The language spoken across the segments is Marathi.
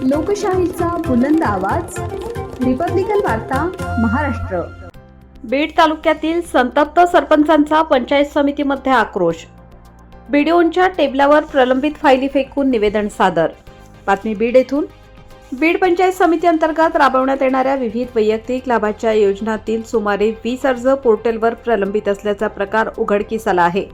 लोकशाहीचा बुलंद आवाज, रिपब्लिकन वार्ता महाराष्ट्र। बीड तालुक्यातील संतप्त सरपंचांचा पंचायत समितीमध्ये आक्रोश। बीडीओंच्या टेबलावर प्रलंबित फायली फेकून निवेदन सादर। बातमी बीड येथून। बीड पंचायत समिती अंतर्गत राबवण्यात येणाऱ्या विविध वैयक्तिक लाभाच्या योजनांतील सुमारे 20 अर्ज पोर्टलवर प्रलंबित असल्याचा प्रकार उघडकीस आला आहे।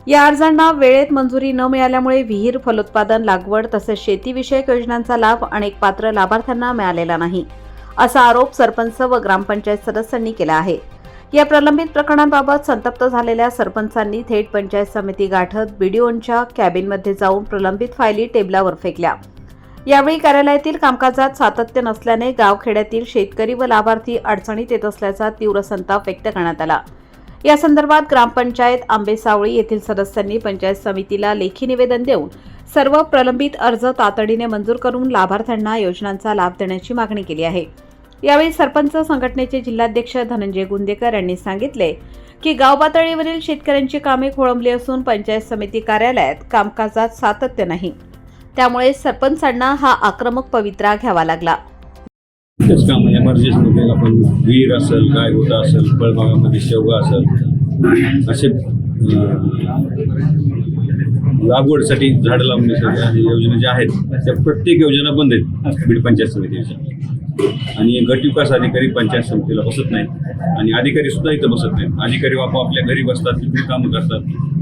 या अर्जांना वेळेत मंजुरी न मिळाल्यामुळे विहीर, फलोत्पादन, लागवड तसेच शेतीविषयक योजनांचा लाभ अनेक पात्र लाभार्थ्यांना मिळालेला नाही, असा आरोप सरपंच व ग्रामपंचायत सदस्यांनी केला आहे। या प्रलंबित प्रकरणांबाबत संतप्त झालेल्या सरपंचांनी थेट पंचायत समिती गाठत बीडीओंच्या कॅबिनमध्ये जाऊन प्रलंबित फायली टेबलावर फेकल्या। यावेळी कार्यालयातील कामकाजात सातत्य नसल्याने गावखेड्यातील शेतकरी व लाभार्थी अडचणीत येत असल्याचा तीव्र संताप व्यक्त करण्यात आला। या संदर्भात ग्रामपंचायत आंबेसावळी येथील सदस्यांनी पंचायत समितीला लेखी निवेदन देऊन सर्व प्रलंबित अर्ज तातडीने मंजूर करून लाभार्थ्यांना योजनांचा लाभ देण्याची मागणी केली आहे। यावेळी सरपंच संघटनेचे जिल्हाध्यक्ष धनंजय गुंदेकर यांनी सांगितले की गाव पातळीवरील शेतकऱ्यांची कामे खोळंबली असून पंचायत समिती कार्यालयात कामकाजात सातत्य नाही, त्यामुळे सरपंचांना हा आक्रमक पवित्रा घ्यावा लागला। तेच काम एमर्जन्सीमध्ये आपण विहीर असेल, गाय होता असेल, फळबागामध्ये शेवगा असेल, असे लागवडसाठी झाड लावण्यासाठी योजना ज्या आहेत त्या प्रत्येक योजना बंद आहेत बीड पंचायत समितीच्या। आणि गट विकास अधिकारी पंचायत समितीला बसत नाही आणि अधिकारी सुद्धा इथं बसत नाहीत। अधिकारी आपल्या घरी बसतात, तिथे कामं करतात।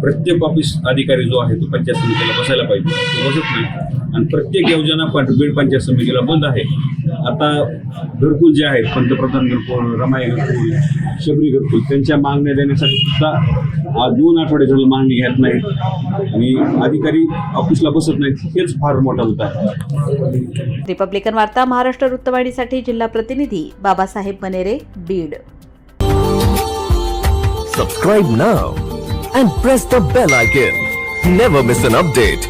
प्रत्येक ऑफिस अधिकारी जो आहे तो पंचायत समितीला बसायला पाहिजे, तो बसत नाही आणि प्रत्येक योजना बीड पंचायत समितीला बंद आहे। आता घरकुल जे आहेत, पंतप्रधान घरकुल, रमाई घरकुल, शबरी घरकुल, त्यांच्या मागण्या देण्यासाठी सुद्धा 2 आठवडे झालं मागणी घेत नाहीत आणि अधिकारी ऑफिसला बसत नाहीत। हेच फार मोठा मुद्दा आहे। रिपब्लिकन वार्ता महाराष्ट्र वृत्तवाहिनीसाठी जिल्हा प्रतिनिधी Babasaheb बनेरे, Beed. Subscribe now and press the bell icon. Never miss an update.